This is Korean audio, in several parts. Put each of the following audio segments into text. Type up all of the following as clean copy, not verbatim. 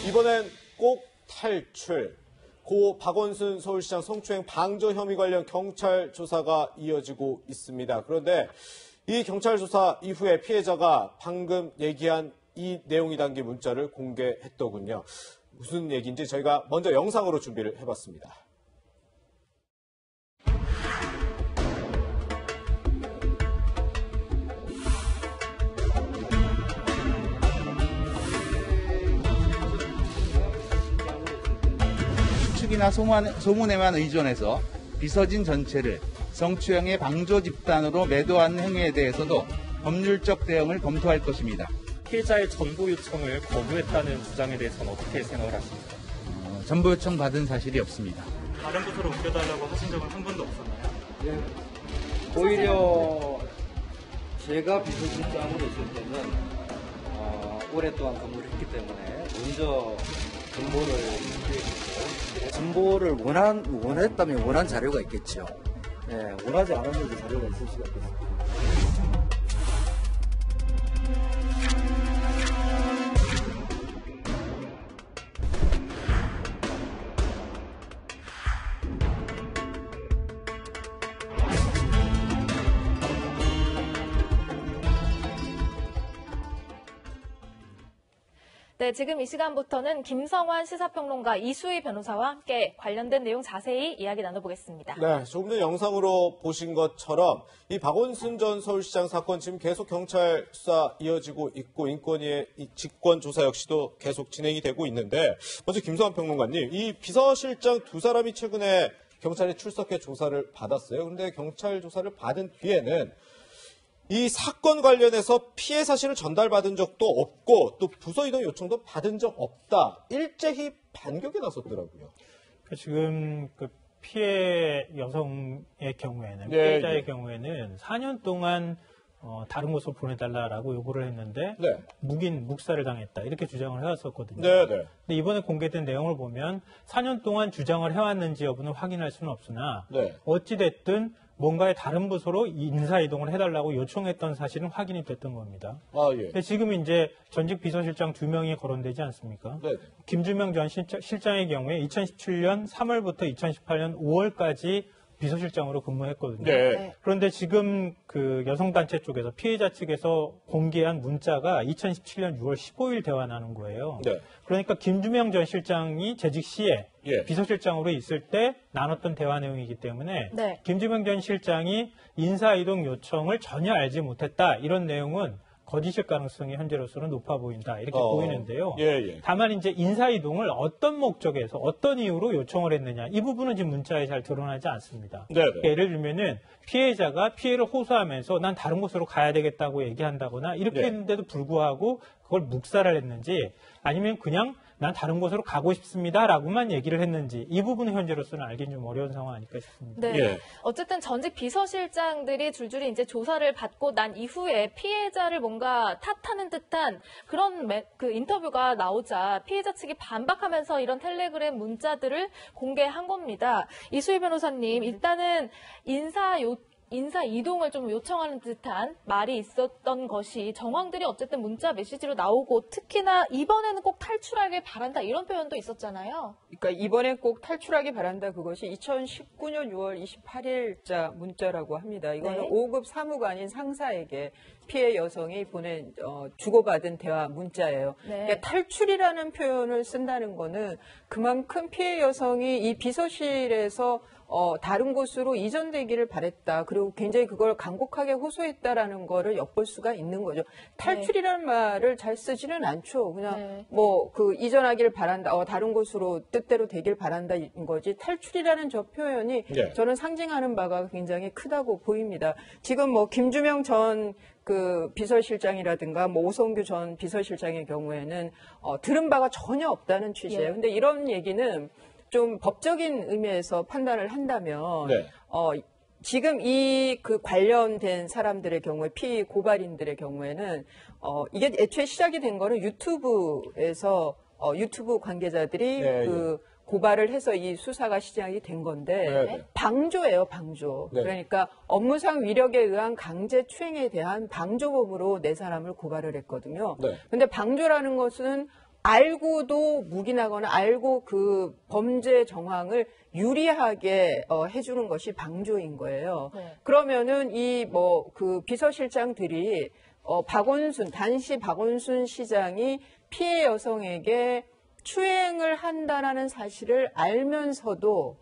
이번엔 꼭 탈출. 고 박원순 서울시장 성추행 방조 혐의 관련 경찰 조사가 이어지고 있습니다. 그런데 이 경찰 조사 이후에 피해자가 방금 얘기한 이 내용이 담긴 문자를 공개했더군요. 무슨 얘기인지 저희가 먼저 영상으로 준비를 해봤습니다. 추측이나 소문에만 의존해서 비서진 전체를 성추행의 방조 집단으로 매도하는 행위에 대해서도 법률적 대응을 검토할 것입니다. 피해자의 전보 요청을 거부했다는 주장에 대해서는 어떻게 생각을 하십니까? 전보 요청 받은 사실이 없습니다. 다른 부서로 옮겨달라고 하신 적은 한 번도 없었나요? 네. 오히려 제가 비서실장으로 있을 때는 오랫동안 근무를 했기 때문에 먼저 정보를 구했고 정보를 원했다면 원한 자료가 있겠죠. 네, 원하지 않았는데 자료가 있을 수가 없겠습니다. 네, 지금 이 시간부터는 김성환 시사평론가 이수희 변호사와 함께 관련된 내용 자세히 이야기 나눠보겠습니다. 네, 조금 전 영상으로 보신 것처럼 이 박원순 전 서울시장 사건 지금 계속 경찰 수사 이어지고 있고 인권위의 이 직권 조사 역시도 계속 진행이 되고 있는데 먼저 김성환 평론가님, 이 비서실장 두 사람이 최근에 경찰에 출석해 조사를 받았어요. 그런데 경찰 조사를 받은 뒤에는 이 사건 관련해서 피해 사실을 전달받은 적도 없고 또 부서 이동 요청도 받은 적 없다. 일제히 반격에 나섰더라고요. 지금 그 피해 여성의 경우에는 네, 피해자의 네. 경우에는 4년 동안 다른 곳으로 보내달라고 요구를 했는데 네. 묵살을 당했다 이렇게 주장을 해왔었거든요. 네. 근데 이번에 공개된 내용을 보면 4년 동안 주장을 해왔는지 여부는 확인할 수는 없으나 네. 어찌됐든 뭔가의 다른 부서로 인사 이동을 해달라고 요청했던 사실은 확인이 됐던 겁니다. 아, 예. 근데 지금 이제 전직 비서실장 2명이 거론되지 않습니까? 네. 김주명 전 실장의 경우에 2017년 3월부터 2018년 5월까지 비서실장으로 근무했거든요. 네. 그런데 지금 그 여성단체 쪽에서 피해자 측에서 공개한 문자가 2017년 6월 15일 대화나는 거예요. 네. 그러니까 김주명 전 실장이 재직 시에 예. 비서실장으로 있을 때 나눴던 대화 내용이기 때문에 네. 김주명 전 실장이 인사이동 요청을 전혀 알지 못했다 이런 내용은 거짓일 가능성이 현재로서는 높아 보인다 이렇게 보이는데요. 예. 다만 이제 인사이동을 어떤 목적에서 어떤 이유로 요청을 했느냐 이 부분은 지금 문자에 잘 드러나지 않습니다. 네. 그러니까 예를 들면은 피해자가 피해를 호소하면서 난 다른 곳으로 가야 되겠다고 얘기한다거나 이렇게 네. 했는데도 불구하고 그걸 묵살을 했는지 아니면 그냥 난 다른 곳으로 가고 싶습니다라고만 얘기를 했는지 이 부분은 현재로서는 알기는 좀 어려운 상황 아닐까 싶습니다. 네. 예. 어쨌든 전직 비서실장들이 줄줄이 이제 조사를 받고 난 이후에 피해자를 뭔가 탓하는 듯한 그런 그 인터뷰가 나오자 피해자 측이 반박하면서 이런 텔레그램 문자들을 공개한 겁니다. 이수희 변호사님, 일단은 인사 이동을 좀 요청하는 듯한 말이 있었던 것이 정황들이 어쨌든 문자 메시지로 나오고 특히나 이번에는 꼭 탈출하길 바란다 이런 표현도 있었잖아요. 그러니까 이번에 꼭 탈출하길 바란다 그것이 2019년 6월 28일자 문자라고 합니다. 이거는 네. 5급 사무관인 상사에게 피해 여성이 주고받은 대화 문자예요. 네. 그러니까 탈출이라는 표현을 쓴다는 거는 그만큼 피해 여성이 이 비서실에서 다른 곳으로 이전되기를 바랬다. 그리고 굉장히 그걸 간곡하게 호소했다라는 거를 엿볼 수가 있는 거죠. 탈출이라는 말을 잘 쓰지는 않죠. 그냥 이전하기를 바란다. 다른 곳으로 뜻대로 되길 바란다인 거지. 탈출이라는 저 표현이 저는 상징하는 바가 굉장히 크다고 보입니다. 지금 김주명 전 그 비서실장이라든가 오성규 전 비서실장의 경우에는 들은 바가 전혀 없다는 취지예요. 근데 이런 얘기는 좀 법적인 의미에서 판단을 한다면 지금 이 그 관련된 사람들의 경우에 피의 고발인들의 경우에는 이게 애초에 시작이 된 거는 유튜브에서 유튜브 관계자들이 고발을 해서 이 수사가 시작이 된 건데 방조예요, 방조. 그러니까 업무상 위력에 의한 강제 추행에 대한 방조범으로 네 사람을 고발을 했거든요. 근데 방조라는 것은 알고도 묵인하거나 알고 그 범죄 정황을 유리하게 해주는 것이 방조인 거예요. 네. 그러면은 그 비서실장들이 단시 박원순 시장이 피해 여성에게 추행을 한다라는 사실을 알면서도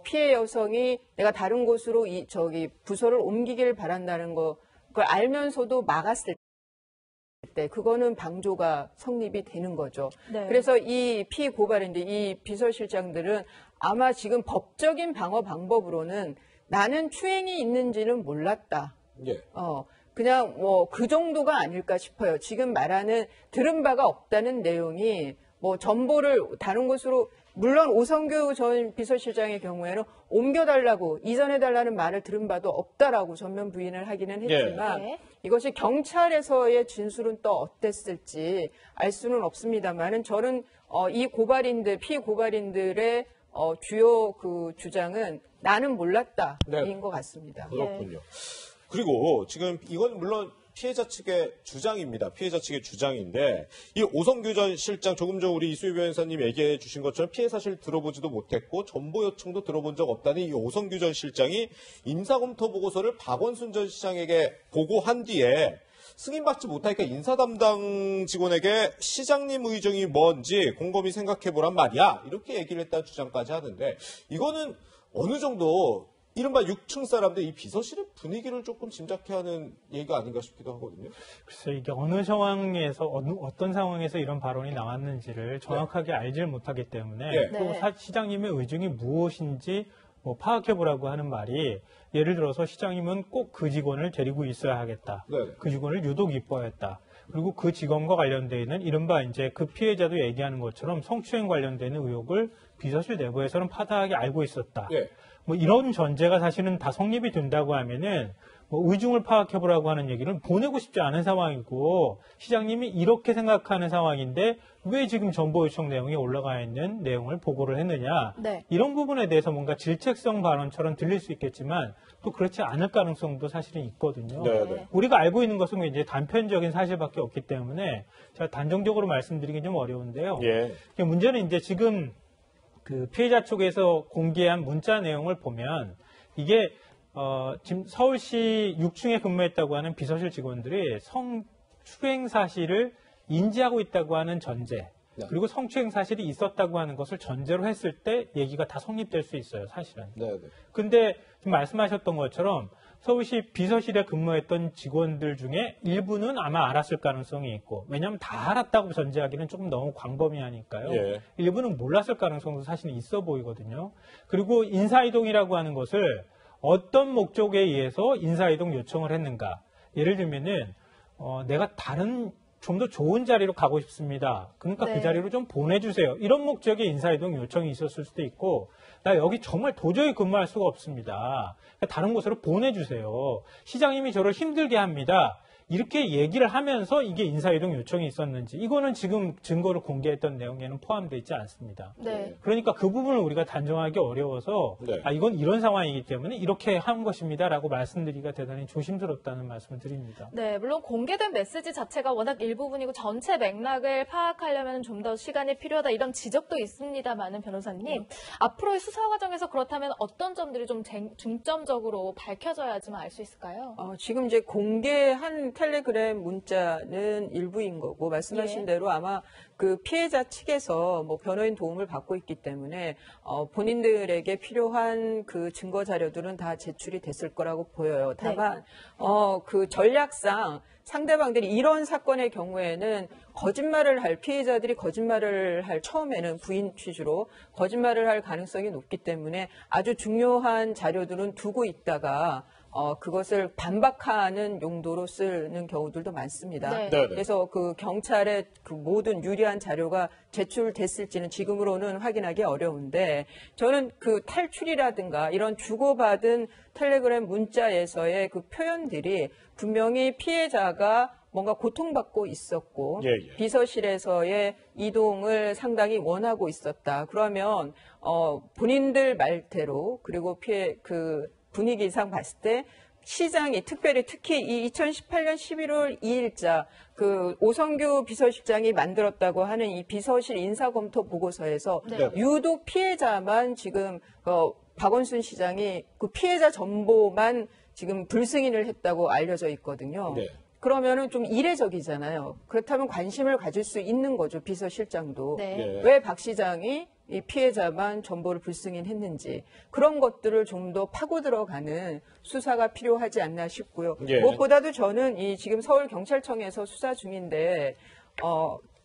피해 여성이 내가 다른 곳으로 부서를 옮기길 바란다는 그걸 알면서도 막았을 때 그거는 방조가 성립이 되는 거죠. 네. 그래서 이 피고발인데 이 비서실장들은 아마 지금 법적인 방어 방법으로는 나는 추행이 있는지는 몰랐다. 예. 그냥 그 정도가 아닐까 싶어요. 지금 말하는 들은 바가 없다는 내용이 정보를 다른 곳으로 물론 오성규 전 비서실장의 경우에는 옮겨달라고 이전해달라는 말을 들은 바도 없다라고 전면 부인을 하기는 했지만 예. 이것이 경찰에서의 진술은 또 어땠을지 알 수는 없습니다만은 저는 이 피고발인들의 주요 그 주장은 나는 몰랐다인 것 같습니다. 그렇군요. 그리고 지금 이건 물론 피해자 측의 주장입니다. 피해자 측의 주장인데 이 오성규 전 실장 조금 전 우리 이수희 변호사님 얘기해 주신 것처럼 피해 사실 들어보지도 못했고 정보 요청도 들어본 적 없다는 이 오성규 전 실장이 인사검토 보고서를 박원순 전 시장에게 보고한 뒤에 승인받지 못하니까 인사 담당 직원에게 시장님 의정이 뭔지 곰곰이 생각해보란 말이야. 이렇게 얘기를 했다는 주장까지 하는데 이거는 어느 정도 이른바 6층 사람들 이 비서실의 분위기를 조금 짐작해 하는 얘기가 아닌가 싶기도 하거든요. 글쎄 이게 어느 상황에서 어떤 상황에서 이런 발언이 나왔는지를 정확하게 알질 못하기 때문에 또 시장님의 의중이 무엇인지 파악해 보라고 하는 말이 예를 들어서 시장님은 꼭 그 직원을 데리고 있어야 하겠다. 그 직원을 유독 이뻐했다. 그리고 그 직원과 관련되어 있는 이른바 이제 그 피해자도 얘기하는 것처럼 성추행 관련되는 의혹을 비서실 내부에서는 파다하게 알고 있었다. 이런 전제가 사실은 다 성립이 된다고 하면은 의중을 파악해보라고 하는 얘기를 보내고 싶지 않은 상황이고 시장님이 이렇게 생각하는 상황인데 왜 지금 정보 요청 내용이 올라가 있는 내용을 보고를 했느냐. 이런 부분에 대해서 뭔가 질책성 발언처럼 들릴 수 있겠지만 또 그렇지 않을 가능성도 사실은 있거든요. 우리가 알고 있는 것은 이제 단편적인 사실밖에 없기 때문에 제가 단정적으로 말씀드리기 좀 어려운데요. 문제는 이제 지금 그 피해자 쪽에서 공개한 문자 내용을 보면 이게 지금 서울시 6층에 근무했다고 하는 비서실 직원들이 성추행 사실을 인지하고 있다고 하는 전제 그리고 성추행 사실이 있었다고 하는 것을 전제로 했을 때 얘기가 다 성립될 수 있어요, 사실은. 근데 지금 말씀하셨던 것처럼 서울시 비서실에 근무했던 직원들 중에 일부는 아마 알았을 가능성이 있고 왜냐하면 다 알았다고 전제하기는 조금 너무 광범위하니까요. 일부는 몰랐을 가능성도 사실은 있어 보이거든요. 그리고 인사이동이라고 하는 것을 어떤 목적에 의해서 인사이동 요청을 했는가. 예를 들면은 내가 다른 좀 더 좋은 자리로 가고 싶습니다. 그러니까 그 자리로 좀 보내주세요. 이런 목적의 인사이동 요청이 있었을 수도 있고 나 여기 정말 도저히 근무할 수가 없습니다. 다른 곳으로 보내주세요. 시장님이 저를 힘들게 합니다. 이렇게 얘기를 하면서 이게 인사이동 요청이 있었는지 이거는 지금 증거를 공개했던 내용에는 포함되어 있지 않습니다. 그러니까 그 부분을 우리가 단정하기 어려워서 이건 이런 상황이기 때문에 이렇게 한 것입니다라고 말씀드리기가 대단히 조심스럽다는 말씀을 드립니다. 물론 공개된 메시지 자체가 워낙 일부분이고 전체 맥락을 파악하려면 좀 더 시간이 필요하다 이런 지적도 있습니다만은 변호사님 앞으로의 수사 과정에서 그렇다면 어떤 점들이 좀 중점적으로 밝혀져야지만 알 수 있을까요? 지금 이제 공개한 텔레그램 문자는 일부인 거고 말씀하신 대로 아마 그 피해자 측에서 변호인 도움을 받고 있기 때문에 본인들에게 필요한 그 증거 자료들은 다 제출이 됐을 거라고 보여요. 다만 그 전략상 상대방들이 이런 사건의 경우에는 피해자들이 거짓말을 할 처음에는 부인 취지로 거짓말을 할 가능성이 높기 때문에 아주 중요한 자료들은 두고 있다가 그것을 반박하는 용도로 쓰는 경우들도 많습니다. 그래서 그 경찰의 그 모든 유리한 자료가 제출됐을지는 지금으로는 확인하기 어려운데 저는 그 탈출이라든가 이런 주고받은 텔레그램 문자에서의 그 표현들이 분명히 피해자가 뭔가 고통받고 있었고 비서실에서의 이동을 상당히 원하고 있었다. 그러면 본인들 말대로 그리고 분위기상 봤을 때 시장이 특히 이 2018년 11월 2일자 그 오성규 비서실장이 만들었다고 하는 이 비서실 인사검토 보고서에서 네. 유독 피해자만 지금 박원순 시장이 그 피해자 정보만 지금 불승인을 했다고 알려져 있거든요. 네. 그러면은 좀 이례적이잖아요. 그렇다면 관심을 가질 수 있는 거죠, 비서실장도. 네. 네. 왜 박 시장이 이 피해자만 정보를 불승인했는지 그런 것들을 좀 더 파고 들어가는 수사가 필요하지 않나 싶고요. 예. 무엇보다도 저는 이 지금 서울경찰청에서 수사 중인데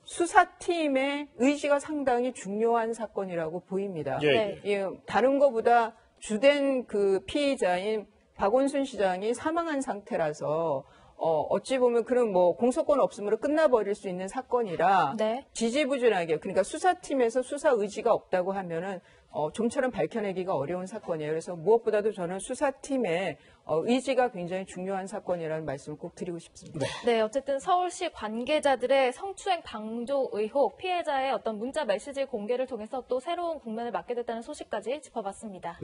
수사팀의 의지가 상당히 중요한 사건이라고 보입니다. 예. 네. 예, 다른 것보다 주된 그 피의자인 박원순 시장이 사망한 상태라서 어찌 보면 그런 뭐 공소권 없음으로 끝나버릴 수 있는 사건이라 네. 지지부진하게 그러니까 수사팀에서 수사 의지가 없다고 하면은 좀처럼 밝혀내기가 어려운 사건이에요. 그래서 무엇보다도 저는 수사팀의 의지가 굉장히 중요한 사건이라는 말씀을 꼭 드리고 싶습니다. 네, 어쨌든 서울시 관계자들의 성추행 방조 의혹, 피해자의 어떤 문자 메시지 공개를 통해서 또 새로운 국면을 맞게 됐다는 소식까지 짚어봤습니다.